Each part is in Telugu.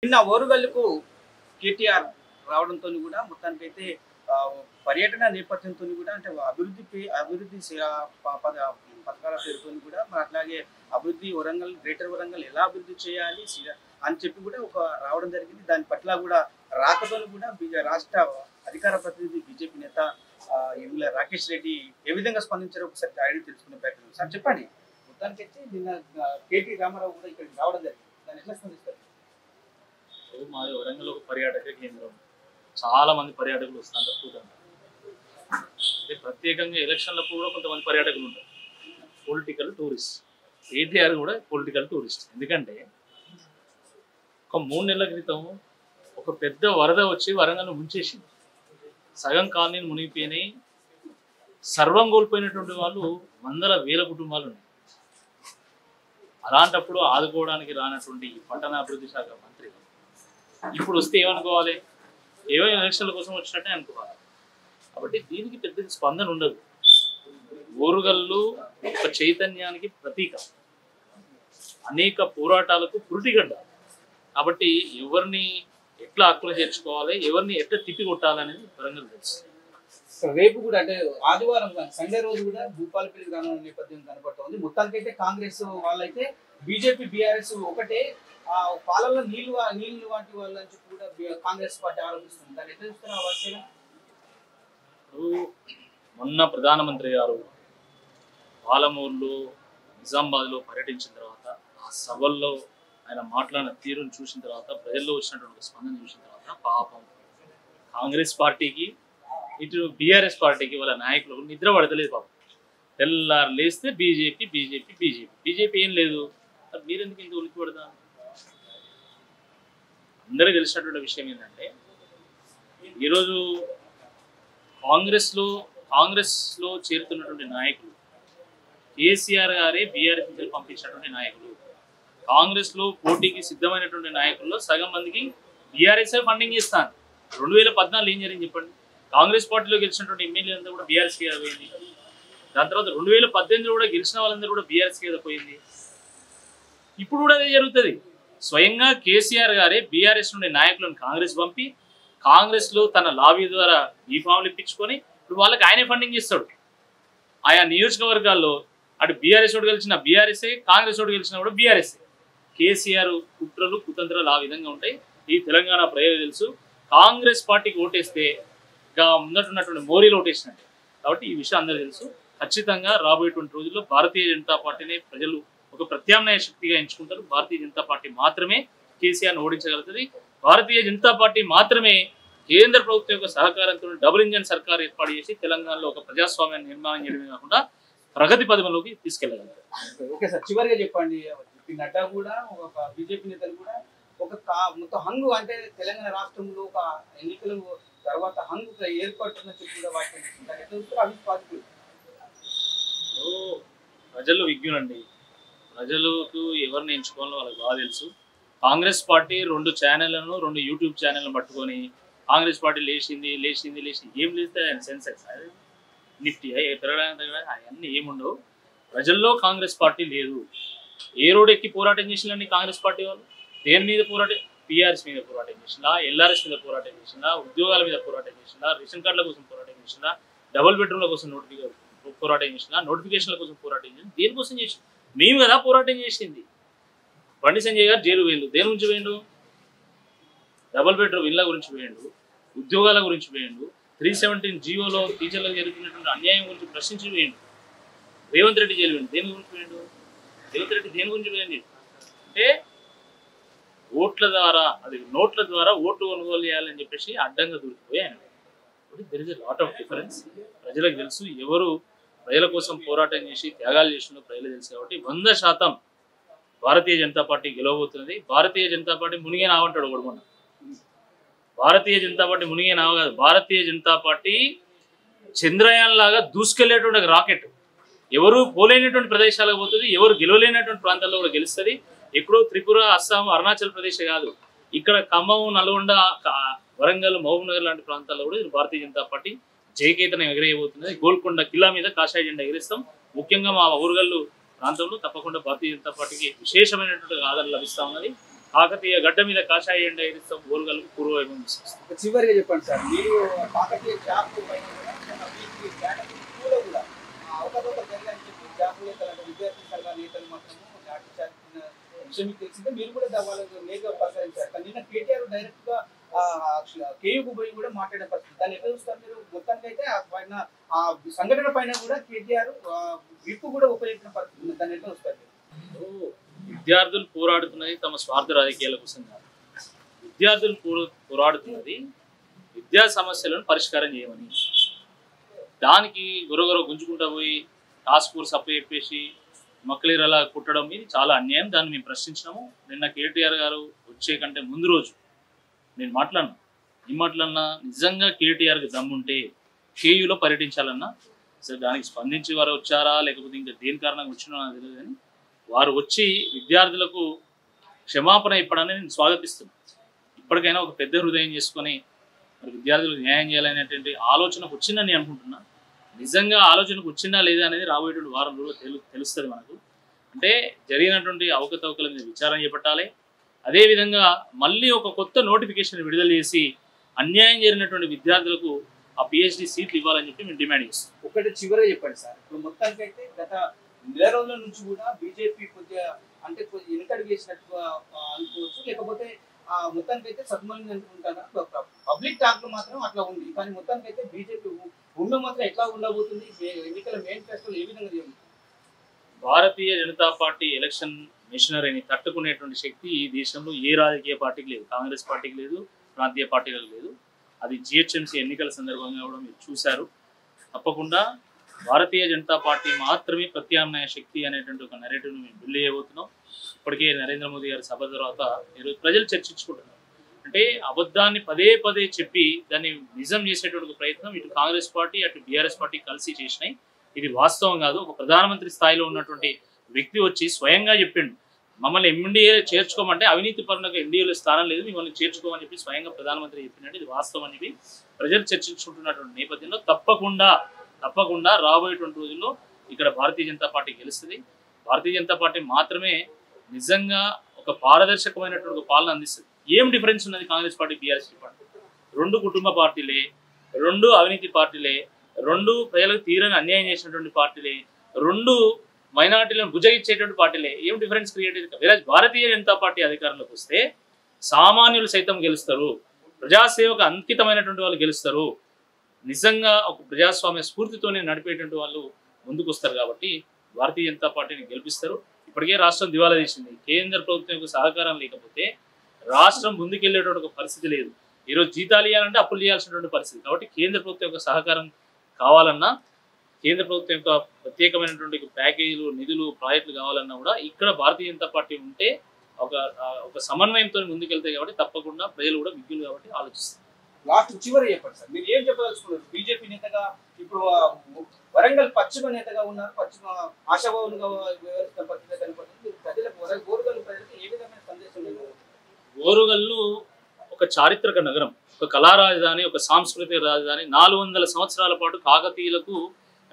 నిన్న ఓరుగల్లుకు కేటీఆర్ రావడంతో కూడా మొత్తానికైతే పర్యటన నేపథ్యంతో కూడా అంటే అభివృద్ధి పథకాల పేరుతో కూడా మరి అట్లాగే అభివృద్ధి వరంగల్ గ్రేటర్ వరంగల్ ఎలా అభివృద్ధి చేయాలి అని చెప్పి కూడా ఒక రావడం జరిగింది. దాని పట్ల కూడా రాకతో కూడా రాష్ట్ర అధికార ప్రతినిధి బీజేపీ నేత ఎమ్మెల్యే రాకేష్ రెడ్డి ఏ విధంగా స్పందించారో ఒకసారి ఐడి తెలుసుకునే ప్రయత్నం. సార్ చెప్పండి, మొత్తానికైతే నిన్న కేటీ రామారావు కూడా ఇక్కడికి రావడం జరిగింది, దాన్ని ఎట్లా స్పందిస్తారు? మాది వరంగల్ ఒక పర్యాటక కేంద్రం, చాలా మంది పర్యాటకులు వస్తుంటారు. ప్రత్యేకంగా ఎలక్షన్లకు కూడా కొంతమంది పర్యాటకులు ఉంటారు, పొలిటికల్ టూరిస్ట్. కేటీఆర్ కూడా పొలిటికల్ టూరిస్ట్. ఎందుకంటే ఒక 3 నెలల క్రితం ఒక పెద్ద వరద వచ్చి వరంగల్ ముంచేసింది, సగం కాలనీలు మునిగిపోయినాయి, సర్వం కోల్పోయినటువంటి వాళ్ళు వందల వేల కుటుంబాలు ఉన్నాయి. అలాంటప్పుడు ఆదుకోవడానికి రానటువంటి పట్టణాభివృద్ధి శాఖ మంత్రి ఇప్పుడు వస్తే ఏమనుకోవాలి? ఏవో ఎలక్షన్ల కోసం వచ్చినట్టే అనుకోవాలి. కాబట్టి దీనికి పెద్ద స్పందన ఉండదు. ఓరుగల్లు ఒక చైతన్యానికి ప్రతీక, అనేక పోరాటాలకు పురిటిగడ్డ. కాబట్టి ఎవరిని ఎట్లా హక్కులు చేర్చుకోవాలి, ఎవరిని ఎట్లా తిప్పి కొట్టాలనేది వరంగల్ తెలుసు. రేపు కూడా అంటే ఆదివారం సండే రోజు కూడా భూపాలపల్లి రానున్న నేపథ్యం కనపడుతోంది. మొత్తానికైతే కాంగ్రెస్ వాళ్ళైతే బీజేపీ బీఆర్ఎస్ ఒకటే, ఆ పాలనలో నీళ్లు వంటి వాళ్ళని కూడా కాంగ్రెస్ పార్టీ ఆరోపిస్తుంది. దాన్ని ఎట్లా చూస్తారు ఆ వార్తలు? మొన్న ప్రధానమంత్రి గారు పాలమూరులో నిజామాబాద్లో పర్యటించిన తర్వాత ఆ సభల్లో ఆయన మాట్లాడిన తీరును చూసిన తర్వాత, ప్రజల్లో వచ్చినటువంటి స్పందన చూసిన తర్వాత పాపం కాంగ్రెస్ పార్టీకి ఇటు బీఆర్ఎస్ పార్టీకి వాళ్ళ నాయకులు నిద్ర పడతలేదు. పాపం తెల్లారు లేస్తే బీజేపీ బీజేపీ బీజేపీ బీజేపీ ఏం లేదు, మీరెందుకు ఇంత ఉలికి పడదా? అందరూ తెలిసినటువంటి విషయం ఏంటంటే ఈరోజు కాంగ్రెస్లో చేరుతున్నటువంటి నాయకులు కేసీఆర్ గారే బీఆర్ఎస్ నుంచి పంపించినటువంటి నాయకులు. కాంగ్రెస్లో పోటీకి సిద్ధమైనటువంటి నాయకుల్లో సగం మందికి బీఆర్ఎస్ఏ ఫండింగ్ ఇస్తాను. 2014 ఏం జరిగింది చెప్పండి? కాంగ్రెస్ పార్టీలో గెలిచినటువంటి ఎమ్మెల్యే అంతా కూడా బీఆర్ఎస్కి కదా పోయింది. దాని తర్వాత 2018 కూడా గెలిచిన వాళ్ళందరూ కూడా బీఆర్ఎస్కి కదా పోయింది. ఇప్పుడు కూడా అదే జరుగుతుంది. స్వయంగా కేసీఆర్ గారే బీఆర్ఎస్ నుండి నాయకులను కాంగ్రెస్ పంపి కాంగ్రెస్లో తన లాబీ ద్వారా ఈ ఫామ్లు ఇప్పించుకొని ఇప్పుడు వాళ్ళకి ఆయనే ఫండింగ్ ఇస్తాడు. ఆయా నియోజకవర్గాల్లో అటు బీఆర్ఎస్ ఓటు గెలిచిన బీఆర్ఎస్ఏ, కాంగ్రెస్ ఓటు గెలిచిన కూడా బీఆర్ఎస్ఏ. కేసీఆర్ కుట్రలు కుతంత్రాలు ఆ విధంగా ఉంటాయి. ఈ తెలంగాణ ప్రజలు తెలుసు. కాంగ్రెస్ పార్టీకి ఓటేస్తే ముందటున్నటువంటి మోరీలు ఓటేసినట్టు. కాబట్టి ఈ విషయం అందరూ తెలుసు. ఖచ్చితంగా రాబోయేటువంటి రోజుల్లో భారతీయ జనతా పార్టీని ప్రజలు ఒక ప్రత్యామ్నాయ శక్తిగా ఎంచుకుంటారు. భారతీయ జనతా పార్టీ మాత్రమే కేసీఆర్ను ఓడించగలుగుతుంది. భారతీయ జనతా పార్టీ మాత్రమే కేంద్ర ప్రభుత్వం యొక్క సహకారంతో డబుల్ ఇంజన్ సర్కార్ ఏర్పాటు చేసి తెలంగాణలో ఒక ప్రజాస్వామ్యాన్ని నిర్మాణం చేయడమే కాకుండా ప్రగతి పథంలోకి తీసుకెళ్లగలుగుతారు. ఓకే సార్, చివరిగా చెప్పండి, నడ్డా కూడా ఒక బీజేపీ నేతలు కూడా ఒక మొత్తం హంగు అంటే తెలంగాణ రాష్ట్రంలో ఒక ఎన్నికల తర్వాత హంగు ఏర్పడుతుందని చెప్పి వాటి ప్రజలు విజ్ఞులండి. ప్రజలకు ఎవరిని ఎంచుకోవాలో వాళ్ళకి బాగా తెలుసు. కాంగ్రెస్ పార్టీ 2 ఛానళ్లను 2 యూట్యూబ్ ఛానళ్లను పట్టుకొని కాంగ్రెస్ పార్టీ లేచింది ఏం లేస్తే ఆయన సెన్సెక్స్ నిఫ్టీ పెరగడానికి అవన్నీ ఏముండవు. ప్రజల్లో కాంగ్రెస్ పార్టీ లేదు. ఏ రోడ్ ఎక్కి పోరాటం చేసిందండి కాంగ్రెస్ పార్టీ వాళ్ళు? దేని మీద పోరాటం? టీఆర్ఎస్ మీద పోరాటం చేసిందా, ఎల్ఆర్ఎస్ మీద పోరాటం చేసిందా, ఉద్యోగాల మీద పోరాటం చేసిందా, రేషన్ కార్డుల కోసం పోరాటం చేసిందా, డబుల్ బెడ్రూమ్ల కోసం పోరాటం చేసిందా, నోటిఫికేషన్ల కోసం పోరాటం చేసింది? దేనికోసం చేసింది? మేము కదా పోరాటం చేసింది. బండి సంజయ్ గారు జైలు వేయండు, దేని గురించి వేయండు? డబుల్ బెడ్రూమ్ ఇళ్ళ గురించి వేయండు, ఉద్యోగాల గురించి వేయండు, 317 జీవోలో టీచర్లకు జరుగుతున్నటువంటి అన్యాయం గురించి ప్రశ్నించి వేయండు. రేవంత్ రెడ్డి జైలు వేయండి, దేని గురించి వేయండు? రేవంత్ రెడ్డి దేని గురించి వేయండి అంటే ఓట్ల ద్వారా, అది నోట్ల ద్వారా ఓట్లు కొనుగోలు చేయాలని చెప్పేసి అడ్డంగా దొరికిపోయి ఆయన. There is a lot of difference. ప్రజలకు తెలుసు ఎవరు ప్రజల కోసం పోరాటం చేసి త్యాగాలు చేసిన ప్రజలు తెలుసు. కాబట్టి 100% భారతీయ జనతా పార్టీ గెలవబోతున్నది. భారతీయ జనతా పార్టీ మునిగే నావంటాడు ఒకడు మొన్న. భారతీయ జనతా పార్టీ మునిగే నావ కాదు, భారతీయ జనతా పార్టీ చంద్రయాన్ లాగా దూసుకెళ్లేటువంటి రాకెట్. ఎవరు పోలేనటువంటి ప్రదేశాలకు పోతుంది, ఎవరు గెలవలేనటువంటి ప్రాంతాల్లో కూడా గెలుస్తుంది. ఎక్కడో త్రిపుర, అస్సాం, అరుణాచల్ ప్రదేశ్ కాదు, ఇక్కడ ఖమ్మం, నల్గొండ, వరంగల్, మహబూబ్ నగర్ లాంటి ప్రాంతాల్లో కూడా భారతీయ జనతా పార్టీ జయకేతనం ఎగరేయబోతున్నది. గోల్కొండ కిల్లా మీద కాషాయ జెండా ఎగిరిస్తాం. ముఖ్యంగా మా ఊరుగల్లు ప్రాంతంలో తప్పకుండా భారతీయ జనతా పార్టీకి విశేషమైనటువంటి ఆదరణ లభిస్తా ఉన్నది. కాకతీయ గడ్డ మీద కాషాయ ఎండ ఎరిస్తాం ఓరుగల్లుకు పూర్వవైభవం తీసుకొస్తాం. చివరిగా చెప్పండి సార్, మీరు కాకతీయ జాబ్ పైన కూడా అవకతవకలు జరిగాయని చెప్పి జాబ్ విద్యార్థి సంఘ నేతలు మాత్రము లాఠీ చార్జిన విషయం మీకు తెలిసిందే, మీరు కూడా వాళ్ళకి లేఖ పరిశీలించారు. కానీ నిన్న కేటీఆర్ డైరెక్ట్ గా కేయుకు పోయి కూడా మాట్లాడే పరిస్థితి, దాన్ని ఎట్లా చూస్తారు మీరు? మొత్తానికి అయితే పైన ఆ సంఘటన పైన కూడా కేటీఆర్ విప్పు కూడా ఉపయోగించిన పరిస్థితి ఉంది, దాన్ని ఎట్లా చూస్తారు? విద్యార్థులు పోరాడుతున్నది తమ స్వార్థ రాజకీయాల కోసం కాదు. విద్యార్థులు పోరాడుతున్నది విద్యా సమస్యలను పరిష్కారం చేయమని. దానికి గొరగొర గుంజుకుంటా పోయి టాస్క్ ఫోర్స్ చెప్పేసి మక్కలేరలా కుట్టడం ఇది చాలా అన్యాయం. దాన్ని మేము ప్రశ్నించినాము. నిన్న కేటీఆర్ గారు వచ్చే కంటే ముందు రోజు నేను మాట్లాడినా నిజంగా కేటీఆర్కి దమ్ముంటే కేయూలో పర్యటించాలన్నా సరే, దానికి స్పందించి వారు వచ్చారా లేకపోతే ఇంకా దేని కారణంగా వచ్చినా నాకు తెలియదు, కానీ వారు వచ్చి విద్యార్థులకు క్షమాపణ ఇప్పడాన్ని నేను స్వాగతిస్తున్నాను. ఇప్పటికైనా ఒక పెద్ద హృదయం చేసుకొని మరి విద్యార్థులకు న్యాయం చేయాలనేటువంటి ఆలోచనకు వచ్చిందని నేను అనుకుంటున్నా. నిజంగా ఆలోచనకు వచ్చిందా లేదా అనేది రాబోయేటువంటి వారం రోజుల్లో తెలుస్తుంది మనకు. అంటే జరిగినటువంటి అవకతవకల మీద విచారణ చేపట్టాలి. అదేవిధంగా మళ్ళీ ఒక కొత్త నోటిఫికేషన్ విడుదల చేసి అన్యాయం జరిగినటువంటి విద్యార్థులకు ఆ PhD సీట్లు ఇవ్వాలని చెప్పి మేము డిమాండ్ చేస్తాం. ఒకటి చివరిగా చెప్పండి సార్, ఇప్పుడు మొత్తానికి అయితే గత నెల రోజుల నుంచి కూడా బీజేపీ కొద్దిగా అంటే కొద్దిగా వెనకడుగు వేసినట్టుగా అనుకోవచ్చు, లేకపోతే మొత్తానికి అయితే సద్మని అనుకుంటారా? పబ్లిక్ టాక్ లో మాత్రం అట్లా ఉంది, కానీ మొత్తానికి అయితే బీజేపీ మాత్రం ఎట్లా ఉండబోతుంది? ఎన్నికల మేనిఫెస్టోలో ఏ విధంగా చేయాలి? భారతీయ జనతా పార్టీ ఎలక్షన్ మిషనరీని తట్టుకునేటువంటి శక్తి ఈ దేశంలో ఏ రాజకీయ పార్టీకి లేదు. కాంగ్రెస్ పార్టీకి లేదు, ప్రాంతీయ పార్టీలకు లేదు. అది GHMC ఎన్నికల సందర్భంగా కూడా మీరు చూశారు. తప్పకుండా భారతీయ జనతా పార్టీ మాత్రమే ప్రత్యామ్నాయ శక్తి అనేటువంటి ఒక నెరేటివ్ను మేము బిల్డ్ చేయబోతున్నాం. ఇప్పటికే నరేంద్ర మోదీ గారి సభ తర్వాత ఈరోజు ప్రజలు చర్చించుకుంటున్నారు. అంటే అబద్ధాన్ని పదే పదే చెప్పి దాన్ని నిజం చేసేటువంటి ప్రయత్నం ఇటు కాంగ్రెస్ పార్టీ అటు BRS పార్టీ కలిసి చేసినాయి. ఇది వాస్తవం కాదు. ఒక ప్రధానమంత్రి స్థాయిలో ఉన్నటువంటి వ్యక్తి వచ్చి స్వయంగా చెప్పిండు, మమ్మల్ని MNDA చేర్చుకోమంటే అవినీతి పరులకు NDAలో స్థానం లేదు, మిమ్మల్ని చేర్చుకోమని చెప్పి స్వయంగా ప్రధానమంత్రి చెప్పినట్టు ఇది వాస్తవం అని చెప్పి ప్రజలు చర్చించుకుంటున్నటువంటి నేపథ్యంలో తప్పకుండా రాబోయేటువంటి రోజుల్లో ఇక్కడ భారతీయ జనతా పార్టీ గెలుస్తుంది. భారతీయ జనతా పార్టీ మాత్రమే నిజంగా ఒక పారదర్శకమైనటువంటి పాలన అందిస్తుంది. ఏం డిఫరెన్స్ ఉన్నది కాంగ్రెస్ పార్టీ BRS పార్టీ? రెండు కుటుంబ పార్టీలే, రెండు అవినీతి పార్టీలే, రెండు ప్రజలకు తీరని అన్యాయం చేసినటువంటి పార్టీలే, రెండు మైనార్టీలను భుజగించేటువంటి పార్టీలే. ఏం డిఫరెన్స్ క్రియేట్ అయ్యింది? భారతీయ జనతా పార్టీ అధికారంలోకి వస్తే సామాన్యులు సైతం గెలుస్తారు, ప్రజాసేవకు అంకితమైనటువంటి వాళ్ళు గెలుస్తారు, నిజంగా ఒక ప్రజాస్వామ్య స్ఫూర్తితోనే నడిపేటువంటి వాళ్ళు ముందుకు వస్తారు. కాబట్టి భారతీయ జనతా పార్టీని గెలిపిస్తారు. ఇప్పటికే రాష్ట్రం దివాలా తీసింది. కేంద్ర ప్రభుత్వం యొక్క సహకారం లేకపోతే రాష్ట్రం ముందుకెళ్లేటువంటి ఒక పరిస్థితి లేదు. ఈరోజు జీతాలు ఇవ్వాలంటే అప్పులు చేయాల్సినటువంటి పరిస్థితి. కాబట్టి కేంద్ర ప్రభుత్వం యొక్క సహకారం కావాలన్నా, కేంద్ర ప్రభుత్వం యొక్క ప్రత్యేకమైనటువంటి ప్యాకేజీలు, నిధులు, ప్రాజెక్టులు కావాలన్నా కూడా ఇక్కడ భారతీయ జనతా పార్టీ ఉంటే ఒక సమన్వయంతో ముందుకెళ్తాయి. కాబట్టి తప్పకుండా ప్రజలు కూడా విజ్ఞులు కాబట్టి ఆలోచిస్తారు. లాస్ట్ చివరి చెప్పండి సార్, మీరు ఏం చెప్పదలుచుకున్నారు? బీజేపీ నేతగా ఇప్పుడు వరంగల్ పశ్చిమ నేతగా ఉన్నారు, పశ్చిమ ఆశాభావులుగా వ్యవహరిస్తున్న పరిస్థితి కనపడుతుంది. ప్రజలకు ఓరుగల్లు ప్రజలకు ఏ విధమైన సందేశం లేదు? ఓరుగల్లు ఒక చారిత్రక నగరం, ఒక కళా రాజధాని, ఒక సాంస్కృతిక రాజధాని. 400 సంవత్సరాల పాటు కాకతీయులకు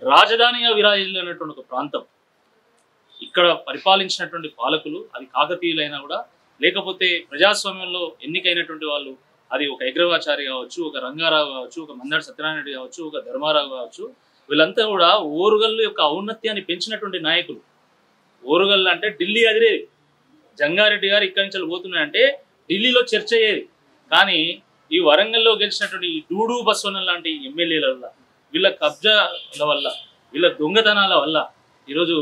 రాజధానిగా విరాజిల్లినటువంటి ఒక ప్రాంతం. ఇక్కడ పరిపాలించినటువంటి పాలకులు అది కాకతీయులైనా కూడా, లేకపోతే ప్రజాస్వామ్యంలో ఎన్నికైనటువంటి వాళ్ళు, అది ఒక అగ్రవాచారి కావచ్చు, ఒక రంగారావు కావచ్చు, ఒక మందాడి సత్యనారాయణ రెడ్డి కావచ్చు, ఒక ధర్మారావు కావచ్చు, వీళ్ళంతా కూడా ఓరుగల్లు యొక్క ఔన్నత్యాన్ని పెంచినటువంటి నాయకులు. ఓరుగల్లు అంటే ఢిల్లీ అదిరేది. జంగారెడ్డి గారు ఇక్కడి నుంచి పోతున్నాయంటే ఢిల్లీలో చర్చ అయ్యేది. కానీ ఈ వరంగల్లో గెలిచినటువంటి ఈ డూడు బస్వన్న లాంటి ఎమ్మెల్యేల వల్ల, వీళ్ళ కబ్జాల వల్ల, వీళ్ళ దొంగతనాల వల్ల ఈరోజు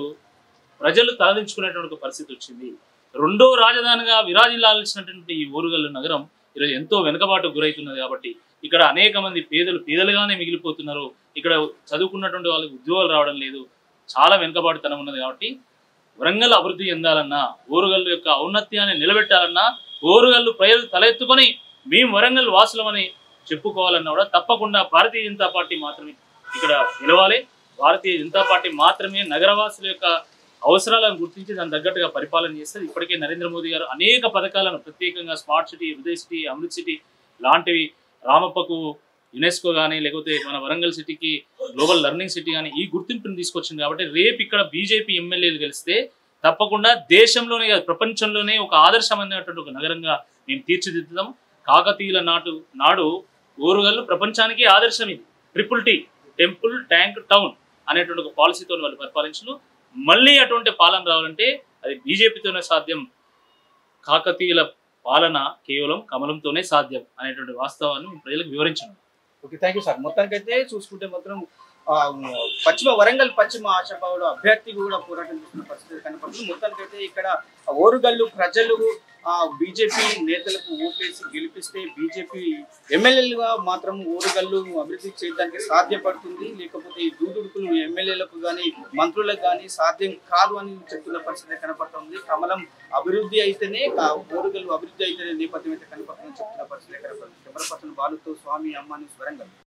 ప్రజలు తలదించుకునేటువంటి పరిస్థితి వచ్చింది. రెండో రాజధానిగా విరాజిల్లాల్సినటువంటి ఈ ఓరుగల్లు నగరం ఈరోజు ఎంతో వెనుకబాటుకు గురవుతున్నది. కాబట్టి ఇక్కడ అనేక మంది పేదలుగానే మిగిలిపోతున్నారు. ఇక్కడ చదువుకున్నటువంటి వాళ్ళకి ఉద్యోగాలు రావడం లేదు, చాలా వెనుకబాటుతనం ఉన్నది. కాబట్టి వరంగల్ అభివృద్ధి చెందాలన్నా, ఓరుగల్లు యొక్క ఔన్నత్యాన్ని నిలబెట్టాలన్నా, ఓరుగల్లు ప్రజలు తలెత్తుకొని మేము వరంగల్ వాసులమని చెప్పుకోవాలన్నా కూడా తప్పకుండా భారతీయ జనతా పార్టీ మాత్రమే ఇక్కడ నిలవాలి. భారతీయ జనతా పార్టీ మాత్రమే నగరవాసుల యొక్క అవసరాలను గుర్తించి దాని తగ్గట్టుగా పరిపాలన చేస్తుంది. ఇప్పటికే నరేంద్ర మోదీ గారు అనేక పథకాలను, ప్రత్యేకంగా స్మార్ట్ సిటీ, హృదయ సిటీ, అమృత్ సిటీ లాంటివి, రామప్పకు యునెస్కో కానీ, లేకపోతే మన వరంగల్ సిటీకి గ్లోబల్ లెర్నింగ్ సిటీ కానీ ఈ గుర్తింపుని తీసుకొచ్చింది. కాబట్టి రేపు ఇక్కడ బీజేపీ ఎమ్మెల్యేలు గెలిస్తే తప్పకుండా దేశంలోనే కాదు ప్రపంచంలోనే ఒక ఆదర్శమైనటువంటి ఒక నగరంగా మేము తీర్చిదిద్దుతాం. కాకతీయుల నాడు ఓరుగల్లు ప్రపంచానికి ఆదర్శం. ఇది triple tea, temple tank town అనేటువంటి ఒక పాలసీతో వాళ్ళు పరిపాలించు. మళ్ళీ అటువంటి పాలన రావాలంటే అది బీజేపీతోనే సాధ్యం. కాకతీయుల పాలన కేవలం కమలంతోనే సాధ్యం అనేటువంటి వాస్తవాన్ని ప్రజలకు వివరించండి. Okay, thank you sir. మొత్తానికైతే చూసుకుంటే మాత్రం వరంగల్ పశ్చిమ ఆశాభావుడు అభ్యర్థి కూడా పోరాటం చేస్తున్న పరిస్థితి కనపడుతుంది. మొత్తానికైతే ఇక్కడ ఓరుగల్లు ప్రజలు బీజేపీ నేతలకు ఓట్లేసి గెలిపిస్తే బీజేపీ ఎమ్మెల్యేలుగా మాత్రం ఓరుగల్లు అభివృద్ధి చేయడానికి సాధ్యపడుతుంది. లేకపోతే ఈ దూదుడుకులు ఎమ్మెల్యేలకు కానీ మంత్రులకు కానీ సాధ్యం కాదు అని చెప్తున్న పరిస్థితి కనపడుతుంది. కమలం అభివృద్ధి అయితేనే ఓరుగల్లు అభివృద్ధి అయితేనే నేపథ్యం అయితే కనపడుతుందని చెప్తున్న పరిస్థితి కనపడుతుంది. కెమెరా పర్సన్ బాలుతో స్వామి, అమ్మాని, వరంగల్.